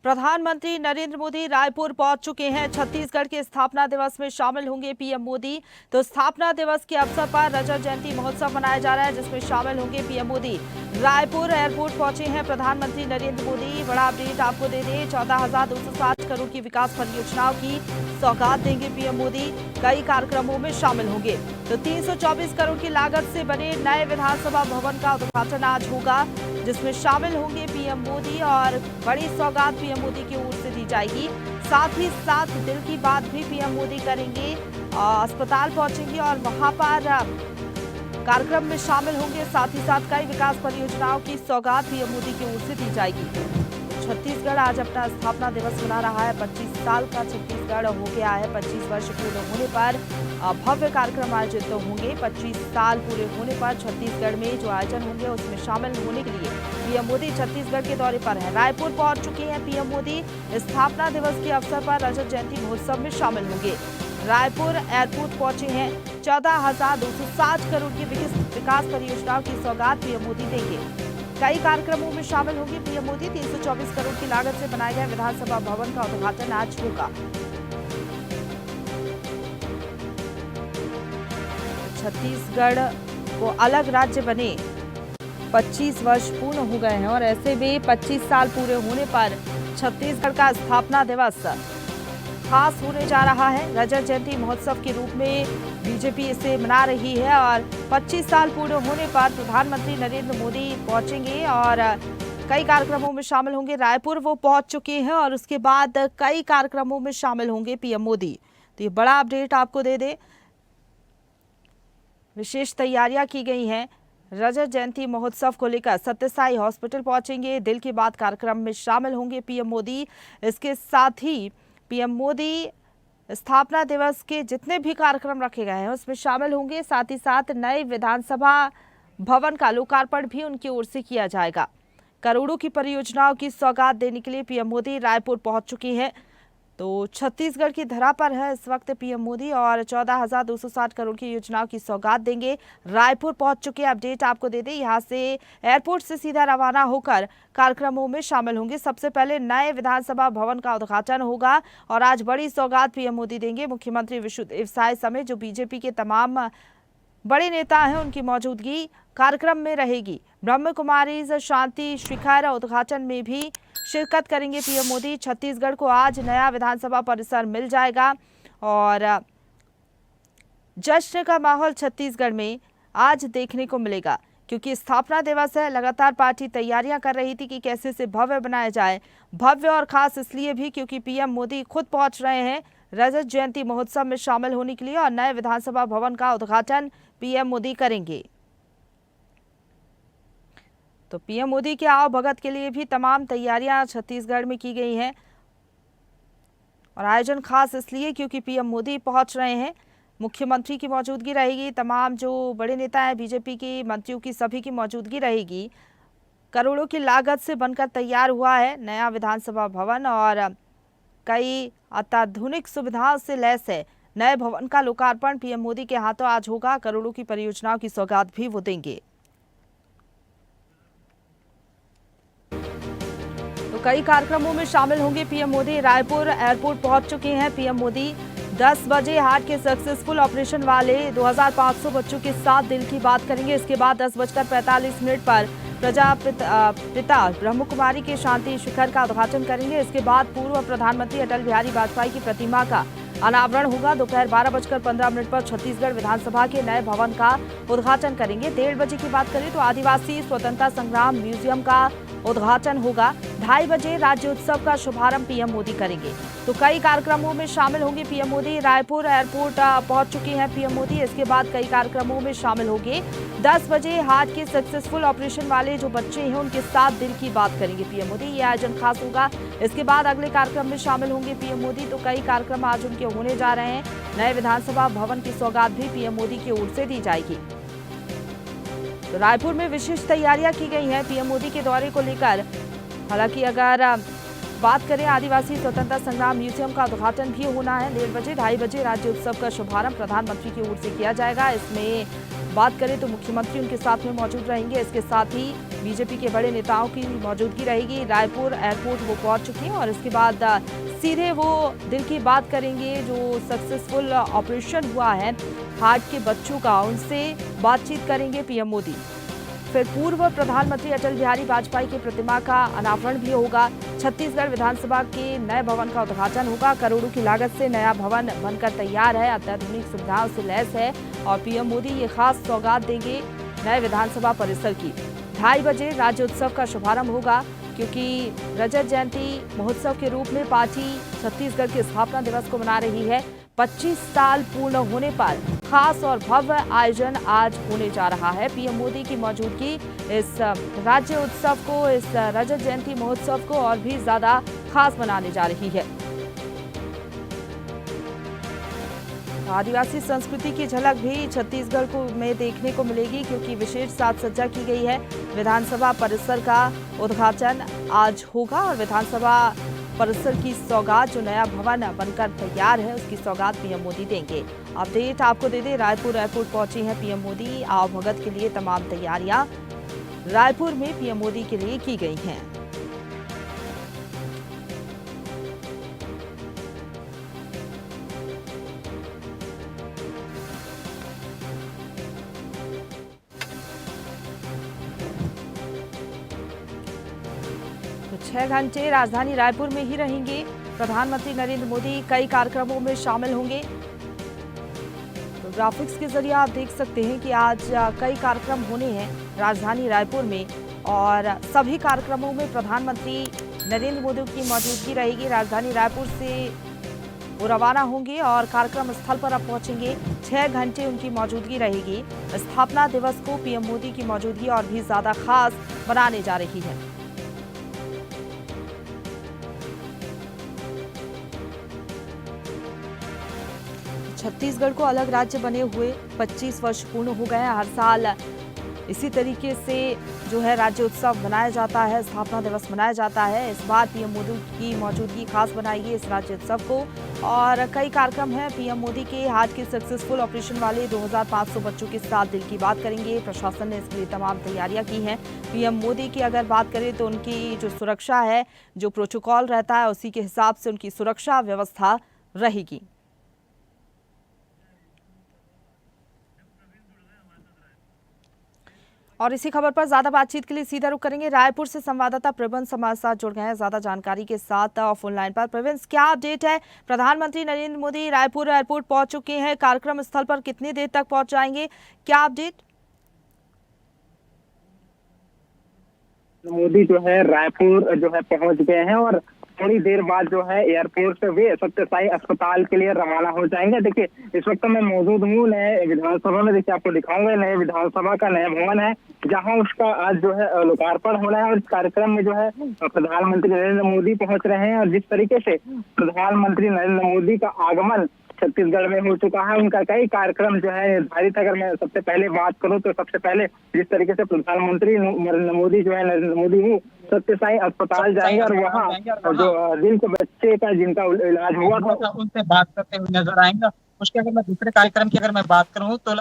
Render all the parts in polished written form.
प्रधानमंत्री नरेंद्र मोदी रायपुर पहुंच चुके हैं। छत्तीसगढ़ के स्थापना दिवस में शामिल होंगे पीएम मोदी। तो स्थापना दिवस के अवसर पर रजत जयंती महोत्सव मनाया जा रहा है, जिसमें शामिल होंगे पीएम मोदी। रायपुर एयरपोर्ट पहुंचे हैं प्रधानमंत्री नरेंद्र मोदी। बड़ा अपडेट आपको दे दें, 14,260 करोड़ की विकास परियोजनाओं की सौगात देंगे पीएम मोदी। कई कार्यक्रमों में शामिल होंगे। तो 324 करोड़ की लागत से बने नए विधानसभा भवन का उद्घाटन आज होगा, जिसमें शामिल होंगे पीएम मोदी और बड़ी सौगात पीएम मोदी की ओर से दी जाएगी। साथ ही साथ दिल की बात भी पीएम मोदी करेंगे, अस्पताल पहुंचेंगे और वहां पर कार्यक्रम में शामिल होंगे। साथ ही साथ कई विकास परियोजनाओं की सौगात पीएम मोदी की ओर से दी जाएगी। छत्तीसगढ़ आज अपना स्थापना दिवस मना रहा है। 25 साल का छत्तीसगढ़ हो गया है। 25 वर्ष पूर्ण होने पर भव्य कार्यक्रम आयोजित होंगे। 25 साल पूरे होने पर छत्तीसगढ़ में जो आयोजन होंगे उसमें शामिल होने के लिए पीएम मोदी छत्तीसगढ़ के दौरे पर है। रायपुर पहुंच चुके हैं पीएम मोदी। स्थापना दिवस के अवसर पर रजत जयंती महोत्सव में शामिल होंगे। रायपुर एयरपोर्ट पहुंचे हैं। 14,260 करोड़ की विकास परियोजनाओं की सौगात पीएम मोदी देंगे। कई कार्यक्रमों में शामिल होंगे पीएम मोदी। 324 करोड़ की लागत से बनाए गए विधानसभा भवन का उद्घाटन आज होगा। छत्तीसगढ़ को अलग राज्य बने 25 वर्ष पूर्ण हो गए हैं और ऐसे में 25 साल पूरे होने पर छत्तीसगढ़ का स्थापना दिवस खास होने जा रहा है। रजत जयंती महोत्सव के रूप में बीजेपी इसे मना रही है और 25 साल पूरे होने पर प्रधानमंत्री नरेंद्र मोदी पहुंचेंगे और कई कार्यक्रमों में शामिल होंगे। रायपुर वो पहुंच चुके हैं और उसके बाद कई कार्यक्रमों में शामिल होंगे पीएम मोदी। तो ये बड़ा अपडेट आपको दे दें। विशेष तैयारियां की गई हैं रजत जयंती महोत्सव को लेकर। सत्यसाई हॉस्पिटल पहुंचेंगे। दिल की बात कार्यक्रम में शामिल होंगे पीएम मोदी। इसके साथ ही पीएम मोदी स्थापना दिवस के जितने भी कार्यक्रम रखे गए हैं उसमें शामिल होंगे। साथ ही साथ नए विधानसभा भवन का लोकार्पण भी उनकी ओर से किया जाएगा। करोड़ों की परियोजनाओं की सौगात देने के लिए पीएम मोदी रायपुर पहुंच चुके हैं। तो छत्तीसगढ़ की धरा पर है इस वक्त पीएम मोदी और 14,260 करोड़ की योजनाओं की सौगात देंगे। रायपुर पहुंच चुके अपडेट आपको दे दें। यहां से एयरपोर्ट से सीधा रवाना होकर कार्यक्रमों में शामिल होंगे। सबसे पहले नए विधानसभा भवन का उद्घाटन होगा और आज बड़ी सौगात पीएम मोदी देंगे। मुख्यमंत्री विष्णुदेव साय समेत जो बीजेपी के तमाम बड़े नेता हैं उनकी मौजूदगी कार्यक्रम में रहेगी। ब्रह्म कुमारी शांति शिखर उद्घाटन में भी शिरकत करेंगे पीएम मोदी। छत्तीसगढ़ को आज नया विधानसभा परिसर मिल जाएगा और जश्न का माहौल छत्तीसगढ़ में आज देखने को मिलेगा, क्योंकि स्थापना दिवस है। लगातार पार्टी तैयारियां कर रही थी कि कैसे से भव्य बनाया जाए। भव्य और खास इसलिए भी क्योंकि पीएम मोदी खुद पहुंच रहे हैं रजत जयंती महोत्सव में शामिल होने के लिए और नए विधानसभा भवन का उद्घाटन पीएम मोदी करेंगे। तो पीएम मोदी के आओ भगत के लिए भी तमाम तैयारियां छत्तीसगढ़ में की गई हैं और आयोजन खास इसलिए क्योंकि पीएम मोदी पहुंच रहे हैं। मुख्यमंत्री की मौजूदगी रहेगी। तमाम जो बड़े नेता हैं बीजेपी के, मंत्रियों की, सभी की मौजूदगी रहेगी। करोड़ों की लागत से बनकर तैयार हुआ है नया विधानसभा भवन और कई अत्याधुनिक सुविधाओं से लैस है। नए भवन का लोकार्पण पीएम मोदी के हाथों आज होगा। करोड़ों की परियोजनाओं की सौगात भी वो देंगे। तो कई कार्यक्रमों में शामिल होंगे पीएम मोदी। रायपुर एयरपोर्ट पहुंच चुके हैं पीएम मोदी। 10 बजे हार्ट के सक्सेसफुल ऑपरेशन वाले 2500 बच्चों के साथ दिल की बात करेंगे। इसके बाद 10:45 पर प्रजापिता ब्रह्म कुमारी के शांति शिखर का उद्घाटन करेंगे। इसके बाद पूर्व प्रधानमंत्री अटल बिहारी वाजपेयी की प्रतिमा का अनावरण होगा। दोपहर 12:15 पर छत्तीसगढ़ विधानसभा के नए भवन का उद्घाटन करेंगे। 1:30 बजे की बात करें तो आदिवासी स्वतंत्रता संग्राम म्यूजियम का उद्घाटन होगा। 2:30 बजे राज्योत्सव का शुभारंभ पीएम मोदी करेंगे। तो कई कार्यक्रमों में शामिल होंगे पीएम मोदी। रायपुर एयरपोर्ट पहुंच चुके हैं पीएम मोदी। इसके बाद कई कार्यक्रमों में शामिल होंगे। 10 बजे हार्ट के सक्सेसफुल ऑपरेशन वाले जो बच्चे हैं उनके साथ दिल की बात करेंगे पीएम मोदी। ये आयोजन खास होगा। इसके बाद अगले कार्यक्रम में शामिल होंगे पीएम मोदी। तो कई कार्यक्रम आज उनके होने जा रहे हैं। नए विधानसभा भवन की सौगात भी पीएम मोदी की ओर से दी जाएगी। तो रायपुर में विशेष तैयारियां की गई हैं पीएम मोदी के दौरे को लेकर। हालांकि अगर बात करें आदिवासी स्वतंत्रता संग्राम म्यूजियम का उद्घाटन भी होना है 1:30 बजे। 2:30 बजे राज्योत्सव का शुभारंभ प्रधानमंत्री की ओर से किया जाएगा। इसमें बात करें तो मुख्यमंत्री उनके साथ में मौजूद रहेंगे। इसके साथ ही बीजेपी के बड़े नेताओं की मौजूदगी रहेगी। रायपुर एयरपोर्ट वो पहुंच चुके हैं और इसके बाद सीधे वो दिल की बात करेंगे। जो सक्सेसफुल ऑपरेशन हुआ है हार्ट के बच्चों का, उनसे बातचीत करेंगे पीएम मोदी। फिर पूर्व प्रधानमंत्री अटल बिहारी वाजपेयी की प्रतिमा का अनावरण भी होगा। छत्तीसगढ़ विधानसभा के नए भवन का उद्घाटन होगा। करोड़ों की लागत से नया भवन बनकर तैयार है, अत्याधुनिक सुविधाओं से लैस है और पीएम मोदी ये खास सौगात देंगे नए विधानसभा परिसर की। 2:30 बजे राज्य उत्सव का शुभारंभ होगा, क्योंकि रजत जयंती महोत्सव के रूप में पार्टी छत्तीसगढ़ के स्थापना दिवस को मना रही है। 25 साल पूर्ण होने पर खास और भव्य आयोजन आज होने जा रहा है। पीएम मोदी की मौजूदगी इस राज्य उत्सव को, इस रजत जयंती महोत्सव को और भी ज्यादा खास बनाने जा रही है। आदिवासी संस्कृति की झलक भी छत्तीसगढ़ को में देखने को मिलेगी, क्योंकि विशेष साज सज्जा की गई है। विधानसभा परिसर का उद्घाटन आज होगा और विधानसभा परिसर की सौगात, जो नया भवन बनकर तैयार है, उसकी सौगात पीएम मोदी देंगे। अपडेट आपको दे दें, रायपुर एयरपोर्ट पहुंची हैं पीएम मोदी। आवभगत के लिए तमाम तैयारियां रायपुर में पीएम मोदी के लिए की गई हैं। तो 6 घंटे राजधानी रायपुर में ही रहेंगे प्रधानमंत्री नरेंद्र मोदी। कई कार्यक्रमों में शामिल होंगे। तो ग्राफिक्स के जरिए आप देख सकते हैं कि आज कई कार्यक्रम होने हैं राजधानी रायपुर में और सभी कार्यक्रमों में प्रधानमंत्री नरेंद्र मोदी की मौजूदगी रहेगी। राजधानी रायपुर से वो रवाना होंगे और कार्यक्रम स्थल पर अब पहुंचेंगे। 6 घंटे उनकी मौजूदगी रहेगी। स्थापना दिवस को पीएम मोदी की मौजूदगी और भी ज्यादा खास बनाने जा रही है। छत्तीसगढ़ को अलग राज्य बने हुए 25 वर्ष पूर्ण हो गए हैं। हर साल इसी तरीके से जो है राज्य उत्सव मनाया जाता है, स्थापना दिवस मनाया जाता है। इस बार पीएम मोदी की मौजूदगी खास बनाएगी इस राज्य उत्सव को और कई कार्यक्रम हैं। पीएम मोदी के हार्ट के सक्सेसफुल ऑपरेशन वाले 2500 बच्चों के साथ दिल की बात करेंगे। प्रशासन ने इसके लिए तमाम तैयारियां की हैं। पीएम मोदी की अगर बात करें तो उनकी जो सुरक्षा है, जो प्रोटोकॉल रहता है, उसी के हिसाब से उनकी सुरक्षा व्यवस्था रहेगी। और इसी खबर पर ज्यादा बातचीत के लिए सीधा रुख करेंगे। रायपुर से संवाददाता प्रबंध हमारे साथ जुड़ गए हैं ज्यादा जानकारी के साथ फोन लाइन पर। प्रबंध, क्या अपडेट है? प्रधानमंत्री नरेंद्र मोदी रायपुर एयरपोर्ट पहुंच चुके हैं। कार्यक्रम स्थल पर कितनी देर तक पहुंच जाएंगे, क्या अपडेट? मोदी जो है रायपुर जो है पहुंच गए हैं और थोड़ी देर बाद जो है एयरपोर्ट से वे सत्यसाई अस्पताल के लिए रवाना हो जाएंगे। देखिए, इस वक्त मैं मौजूद हूँ नए विधानसभा में। देखिए, आपको दिखाऊंगा नए विधानसभा का नया भवन है, जहां उसका आज जो है लोकार्पण होना है और इस कार्यक्रम में जो है प्रधानमंत्री नरेंद्र मोदी पहुंच रहे हैं। और जिस तरीके से प्रधानमंत्री नरेंद्र मोदी का आगमन छत्तीसगढ़ में हो चुका है, उनका कई कार्यक्रम जो है निर्धारित। अगर मैं सबसे पहले बात करूं तो सबसे पहले जिस तरीके से प्रधानमंत्री नरेंद्र मोदी जो है नरेंद्र मोदी वो सत्यसाई अस्पताल जाएंगे और वहाँ जो दिल के बच्चे का जिनका इलाज हुआ था उनसे बात करते हुए नजर आएंगे। उसके अगर मैं दूसरे कार्यक्रम की अगर मैं बात करूँ तो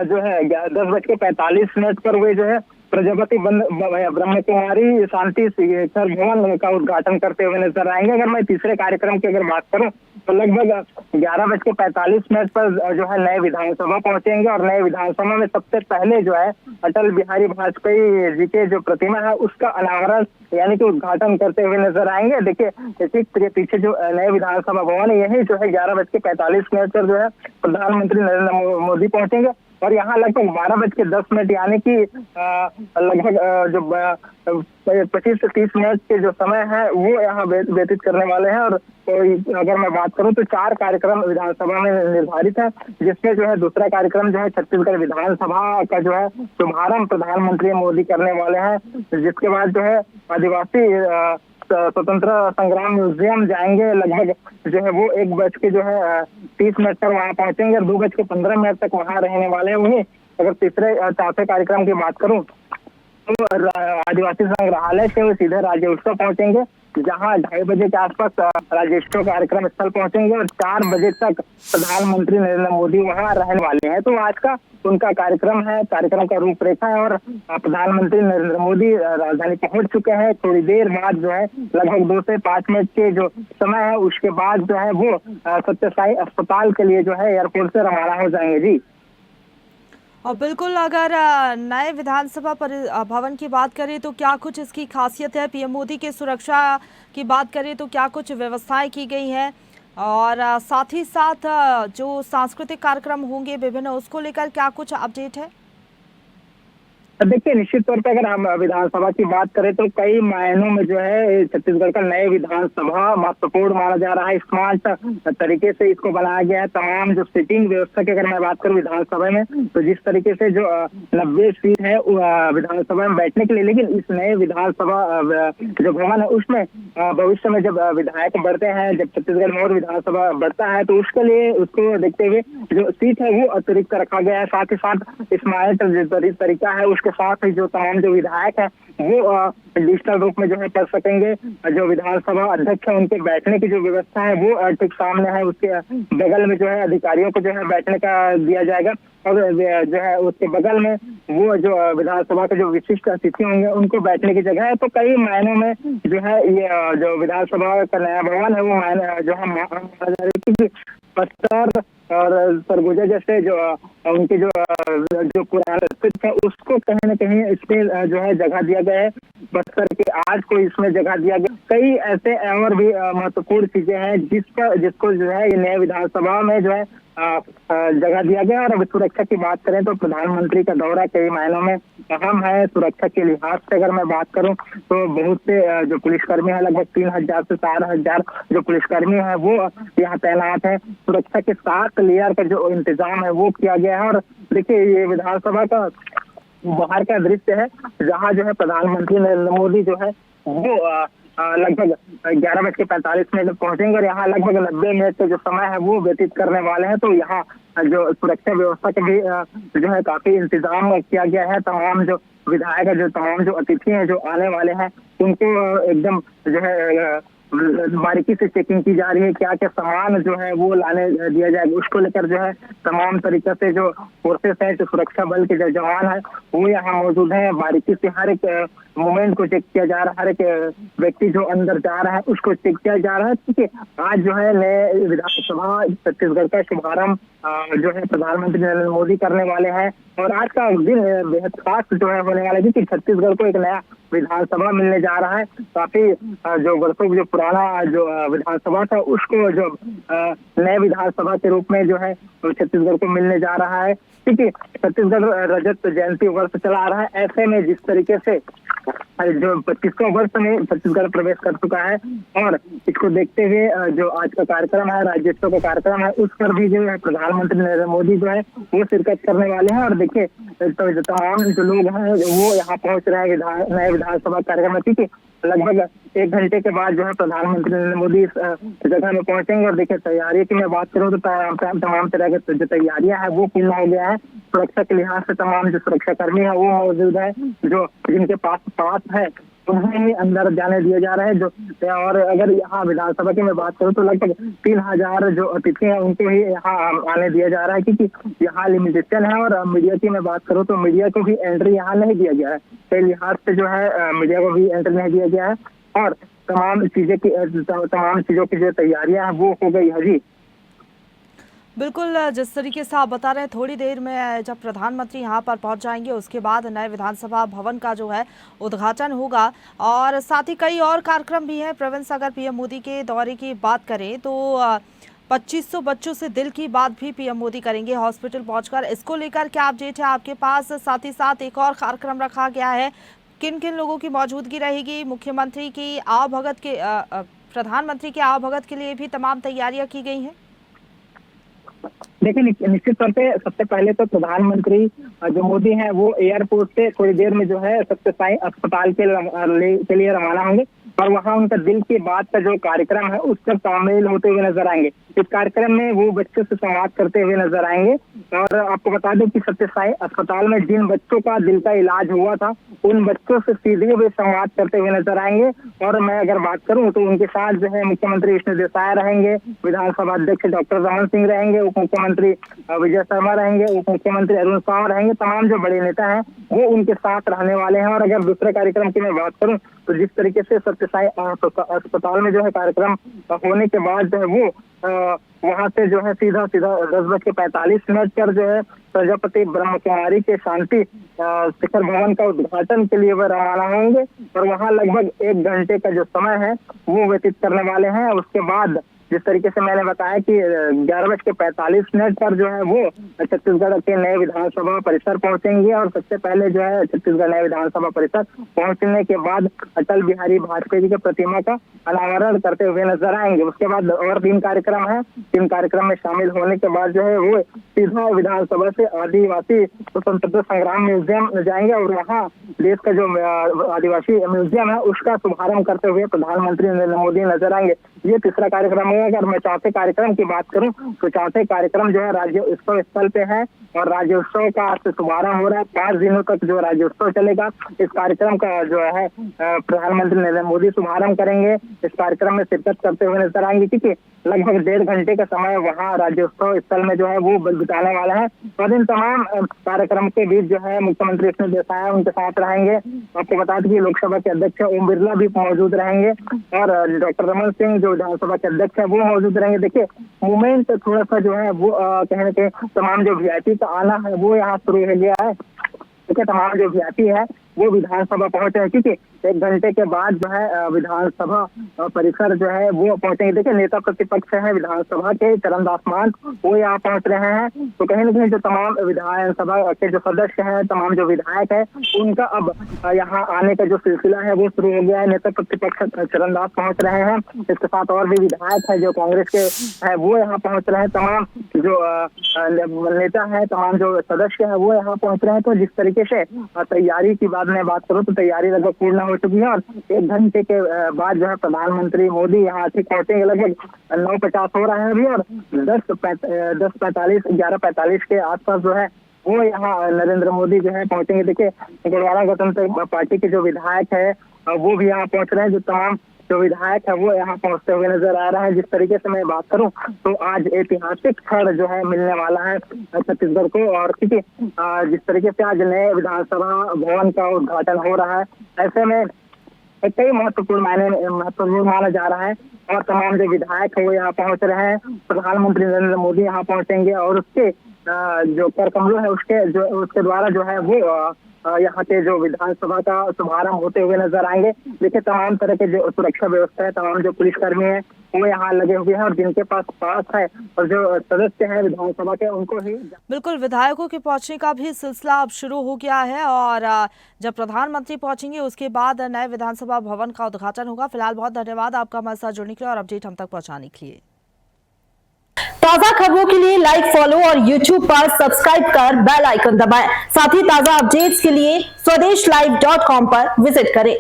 जो है 10:45 पर वे जो है प्रजापति ब्रह्म कुमारी शांति शिखर भवन का उद्घाटन करते हुए नजर आएंगे। अगर मैं तीसरे कार्यक्रम की अगर बात करूं तो लगभग 11:45 पर जो है नए विधानसभा पहुंचेंगे और नए विधानसभा में सबसे पहले जो है अटल बिहारी वाजपेयी जी के जो प्रतिमा है उसका अनावरण यानी कि उद्घाटन करते हुए नजर आएंगे। देखिए, इसी के पीछे जो नए विधानसभा भवन है, यही जो है 11:45 पर जो है प्रधानमंत्री नरेंद्र मोदी पहुंचेंगे और यहाँ लगभग 12:10 यानी कि लगभग जो 25 से 30 मिनट के जो समय है वो यहाँ व्यतीत करने वाले हैं। और अगर मैं बात करूं तो 4 कार्यक्रम विधानसभा में निर्धारित है, जिसमें जो है दूसरा कार्यक्रम जो है छत्तीसगढ़ विधानसभा का जो है शुभारंभ प्रधानमंत्री मोदी करने वाले हैं, जिसके बाद जो है आदिवासी स्वतंत्र संग्राम म्यूजियम जाएंगे। लगभग जो है वो 1:30 पर वहां पहुंचेंगे और 2:15 तक वहां रहने वाले हैं। वहीं अगर तीसरे चौथे कार्यक्रम की बात करूं तो आदिवासी संग्रहालय से वो सीधे राज्योत्सव पहुंचेंगे, जहां 2:30 बजे के आसपास राज्योत्सव कार्यक्रम स्थल पहुंचेंगे और 4 बजे तक प्रधानमंत्री नरेंद्र मोदी वहां रहने वाले हैं। तो आज का उनका कार्यक्रम है, कार्यक्रम का रूपरेखा है और प्रधानमंत्री नरेंद्र मोदी राजधानी पहुंच चुके हैं। थोड़ी देर बाद जो है लगभग 2 से 5 मिनट के जो समय है उसके बाद जो है वो सत्यसाई अस्पताल के लिए जो है एयरपोर्ट से रवाना हो जाएंगे। जी और बिल्कुल, अगर नए विधानसभा भवन की बात करें तो क्या कुछ इसकी खासियत है? पीएम मोदी के सुरक्षा की बात करें तो क्या कुछ व्यवस्थाएं की गई हैं? और साथ ही साथ जो सांस्कृतिक कार्यक्रम होंगे विभिन्न, उसको लेकर क्या कुछ अपडेट है? देखिए, निश्चित तौर पे अगर हम विधानसभा की बात करें तो कई मायनों में जो है छत्तीसगढ़ का नए विधानसभा महत्वपूर्ण माना जा रहा है। स्मार्ट तरीके से इसको बनाया गया है। तमाम जो सीटिंग व्यवस्था की अगर मैं बात करूं विधानसभा में, तो जिस तरीके से जो 90 सीट है विधानसभा में बैठने के लिए, लेकिन इस नए विधानसभा जो भवन है उसमें भविष्य में जब विधायक बढ़ते हैं, जब छत्तीसगढ़ में और विधानसभा बढ़ता है तो उसके लिए उसको देखते हुए जो सीट है वो अतिरिक्त रखा गया है। साथ ही साथ स्मार्ट जो तरीका है उसके साथ ही जो तमाम जो विधायक है वो डिजिटल रूप में जो है पढ़ सकेंगे। जो विधानसभा अध्यक्ष है उनके बैठने की जो व्यवस्था है वो ठीक सामने है, उसके बगल में जो है अधिकारियों को जो है बैठने का दिया जाएगा और जो है उसके बगल में वो जो विधानसभा के जो विशिष्ट अतिथि होंगे उनको बैठने की जगह है। तो कई मायनों में जो है ये जो विधानसभा का नया भवन है वो जो है माना जा रहा है, क्योंकि बस्तर और सरगुजा जैसे जो उनके जो पुराने स्थित है उसको कहीं न कहीं इसमें जो है जगह दिया गया है। बस्तर के आज को इसमें जगह दिया गया। कई ऐसे और भी महत्वपूर्ण चीजें हैं जिसको जो है ये नए विधानसभा में जो है जगह दिया गया। और सुरक्षा की बात करें तो प्रधानमंत्री का दौरा कई मायनों में अहम है। सुरक्षा के लिहाज से अगर मैं बात करूं तो बहुत से जो पुलिसकर्मी है, लगभग 3000 से 4000 जो पुलिसकर्मी है वो यहाँ तैनात है। सुरक्षा के 7 लेयर का जो इंतजाम है वो किया गया है। और देखिए, ये विधानसभा का बाहर का दृश्य है जहाँ जो है प्रधानमंत्री नरेंद्र मोदी जो है वो लगभग 11:45 पहुंचेंगे और यहाँ लगभग 90 मिनट का जो समय है वो व्यतीत करने वाले हैं। तो यहाँ जो सुरक्षा व्यवस्था के भी जो है काफी इंतजाम किया गया है। तमाम जो विधायक है, जो तमाम जो अतिथि हैं जो आने वाले हैं उनको एकदम जो है बारीकी से चेकिंग की जा रही है। क्या क्या सामान जो है वो लाने दिया जाएगा, उसको लेकर जो है तमाम तरीके से जो फोर्सेस है, जो सुरक्षा बल के जो जवान है वो यहाँ मौजूद है। बारीकी से हर एक मूवमेंट को चेक किया जा रहा है। हर एक व्यक्ति जो अंदर जा रहा है उसको चेक किया जा रहा है, क्योंकि आज जो है नए विधानसभा छत्तीसगढ़ का शुभारंभ जो है प्रधानमंत्री नरेंद्र मोदी करने वाले हैं। और आज का दिन बेहद खास जो है होने वाला है, क्योंकि छत्तीसगढ़ को एक नया विधानसभा मिलने जा रहा है। काफी जो वर्षों जो पुराना जो विधानसभा था उसको जो नए विधानसभा के रूप में जो है छत्तीसगढ़ को मिलने जा रहा है, क्योंकि छत्तीसगढ़ रजत जयंती वर्ष चला आ रहा है। ऐसे में जिस तरीके से जो 25वां वर्ष में छत्तीसगढ़ प्रवेश कर चुका है और इसको देखते हुए जो आज का कार्यक्रम है, राज्योत्सव का कार्यक्रम है, उस पर भी जो है प्रधानमंत्री नरेंद्र मोदी जो है वो शिरकत करने वाले हैं। और देखिए, तो तमाम जो लोग हैं वो यहाँ पहुंच रहे हैं नए विधानसभा कार्यक्रम में, क्योंकि लगभग 1 घंटे के बाद जो है प्रधानमंत्री नरेंद्र मोदी इस जगह में पहुंचेंगे। और देखिए, तैयारी की मैं बात करूँ तो तमाम तरह की जो तैयारियां हैं वो पूर्ण हो गया है। सुरक्षा के लिहाज से तमाम जो सुरक्षा कर्मी है वो मौजूद है, जो जिनके पास है उन्हें ही अंदर जाने दिए जा रहे हैं। जो और अगर यहाँ विधानसभा की मैं बात करूँ तो लगभग 3000 जो अतिथि हैं उनको ही यहाँ आने दिया जा रहा है, क्योंकि यहाँ लिमिटेशन है। और मीडिया की मैं बात करूँ तो मीडिया को भी एंट्री यहाँ नहीं दिया गया है। कई लिहाज से जो है मीडिया को भी एंट्री नहीं दिया गया है और तमाम चीजों की जो तैयारियां हैं वो हो गई है। जी बिल्कुल, जिस तरीके से आप बता रहे हैं, थोड़ी देर में जब प्रधानमंत्री यहाँ पर पहुँच जाएंगे उसके बाद नए विधानसभा भवन का जो है उद्घाटन होगा और साथ ही कई और कार्यक्रम भी हैं। प्रेवेंस, अगर पीएम मोदी के दौरे की बात करें तो 2500 बच्चों से दिल की बात भी पीएम मोदी करेंगे हॉस्पिटल पहुंचकर। इसको लेकर क्या अपडेट है आपके पास? साथ ही साथ एक और कार्यक्रम रखा गया है, किन किन लोगों की मौजूदगी रहेगी? मुख्यमंत्री की आवभगत के प्रधानमंत्री के आवभगत के लिए भी तमाम तैयारियां की गई हैं। देखिए निश्चित तौर पे सबसे पहले तो प्रधानमंत्री जो मोदी हैं वो एयरपोर्ट से थोड़ी देर में जो है सत्यसाई अस्पताल के लिए रवाना होंगे और वहां उनका दिल की बात का जो कार्यक्रम है उसका शामिल होते हुए नजर आएंगे। इस कार्यक्रम में वो बच्चों से संवाद करते हुए नजर आएंगे और आपको बता दें कि सत्यसाई अस्पताल में जिन बच्चों का दिल का इलाज हुआ था उन बच्चों से सीधे वे संवाद करते हुए नजर आएंगे। और मैं अगर बात करूं तो उनके साथ जो है मुख्यमंत्री विष्णु देसाई रहेंगे, विधानसभा अध्यक्ष डॉक्टर रमन सिंह रहेंगे, उप मुख्यमंत्री विजय शर्मा रहेंगे, उप मुख्यमंत्री अरुण साव रहेंगे। तमाम जो बड़े नेता हैं वो उनके साथ रहने वाले हैं। और अगर दूसरे कार्यक्रम की मैं बात करूं तो जिस तरीके से सत्यसाई अस्पताल में जो है कार्यक्रम होने के बाद जो है वो वहां से जो है सीधा 10:45 पर जो है प्रजापति ब्रह्मकुमारी के शांति शिखर भवन का उद्घाटन के लिए वह रवाना होंगे और वहां लगभग 1 घंटे का जो समय है वो व्यतीत करने वाले हैं। उसके बाद जिस तरीके से मैंने बताया कि 11:45 पर जो है वो छत्तीसगढ़ के नए विधानसभा परिसर पहुंचेंगे और सबसे पहले जो है छत्तीसगढ़ नए विधानसभा परिसर पहुंचने के बाद अटल बिहारी वाजपेयी जी की प्रतिमा का अनावरण करते हुए नजर आएंगे। उसके बाद और 3 कार्यक्रम है। 3 कार्यक्रम में शामिल होने के बाद जो है वो सीधा विधानसभा से आदिवासी स्वतंत्रता संग्राम म्यूजियम जाएंगे और वहाँ देश का जो आदिवासी म्यूजियम है उसका शुभारंभ करते हुए प्रधानमंत्री नरेंद्र मोदी नजर आएंगे। ये तीसरा कार्यक्रम है। अगर मैं चौथे कार्यक्रम की बात करूं तो चौथे कार्यक्रम जो है राज्य उत्सव स्थल पे है और राज्य उत्सव का आज से शुभारंभ हो रहा है। 5 दिनों तक जो राज्य उत्सव चलेगा। इस कार्यक्रम का जो है प्रधानमंत्री नरेंद्र मोदी शुभारंभ करेंगे। इस कार्यक्रम में शिरकत करते हुए नजर आएंगे क्योंकि लगभग 1.5 घंटे का समय वहाँ राज्योत्सव स्थल में जो है वो बिताने वाला है। और इन तमाम कार्यक्रम के बीच जो है मुख्यमंत्री विष्णु देसाई उनके साथ रहेंगे। आपको बता दें कि लोकसभा के अध्यक्ष ओम बिरला भी मौजूद रहेंगे और डॉक्टर रमन सिंह जो विधानसभा के अध्यक्ष है वो मौजूद रहेंगे। देखिए मूवमेंट थोड़ा सा जो है वो कहीं ना कहीं तमाम जो वीआईपी का आना है वो यहाँ शुरू हो गया है। देखिए तमाम जो वीआईपी है वो विधानसभा पहुंचे हैं क्योंकि 1 घंटे के बाद जो है विधानसभा परिसर जो है वो पहुंचेंगे। देखिए नेता प्रतिपक्ष है विधानसभा के चरणदास मान वो यहाँ पहुंच रहे हैं। तो कहीं ना कहीं जो तमाम विधानसभा के जो सदस्य हैं, तमाम जो विधायक है उनका अब यहाँ आने का जो सिलसिला है वो शुरू हो गया है। नेता प्रतिपक्ष चरणदास पहुंच रहे हैं। इसके साथ और भी विधायक है जो कांग्रेस के है वो यहाँ पहुंच रहे हैं। तमाम जो नेता है, तमाम जो सदस्य है वो यहाँ पहुंच रहे हैं। तो जिस तरीके से तैयारी की मैं बात करूं तो तैयारी लगभग पूर्ण हो चुकी है और 1 घंटे के बाद जो है प्रधानमंत्री मोदी यहाँ ठीक पहुंचेंगे। लगभग 9:50 हो रहा है अभी और 11:45 के आसपास जो है वो यहाँ नरेंद्र मोदी जो है पहुंचेंगे। देखिए गोलवारा गणतंत्र पार्टी के जो विधायक है वो भी यहाँ पहुंच रहे हैं। जो तमाम जो विधायक है वो यहाँ पहुंचते हुए नजर आ रहा है। जिस तरीके से मैं बात करूं तो आज ऐतिहासिक क्षण जो है मिलने वाला है छत्तीसगढ़ को। और क्योंकि जिस तरीके से आज नए विधानसभा भवन का उद्घाटन हो रहा है ऐसे में कई महत्वपूर्ण माना जा रहा है और तमाम जो विधायक है वो यहाँ पहुंच रहे हैं। प्रधानमंत्री नरेंद्र मोदी यहाँ पहुंचेंगे और उसके जो कर कमलों है उसके द्वारा जो है वो यहाँ के जो विधानसभा का शुभारंभ होते हुए नजर आएंगे। देखिए तमाम तरह के जो सुरक्षा व्यवस्था है, तमाम जो पुलिसकर्मी है वो यहाँ लगे हुए हैं और जिनके पास है और जो सदस्य हैं विधानसभा के उनको ही बिल्कुल विधायकों के पहुंचने का भी सिलसिला अब शुरू हो गया है और जब प्रधानमंत्री पहुंचेंगे उसके बाद नए विधानसभा भवन का उद्घाटन होगा। फिलहाल बहुत धन्यवाद आपका हमारे साथ जुड़ने के लिए और अपडेट हम तक पहुंचाने के लिए। ताजा खबरों के लिए लाइक, फॉलो और YouTube पर सब्सक्राइब कर बेल आइकन दबाएं। साथ ही ताजा अपडेट्स के लिए स्वदेशलाइव.com पर विजिट करें।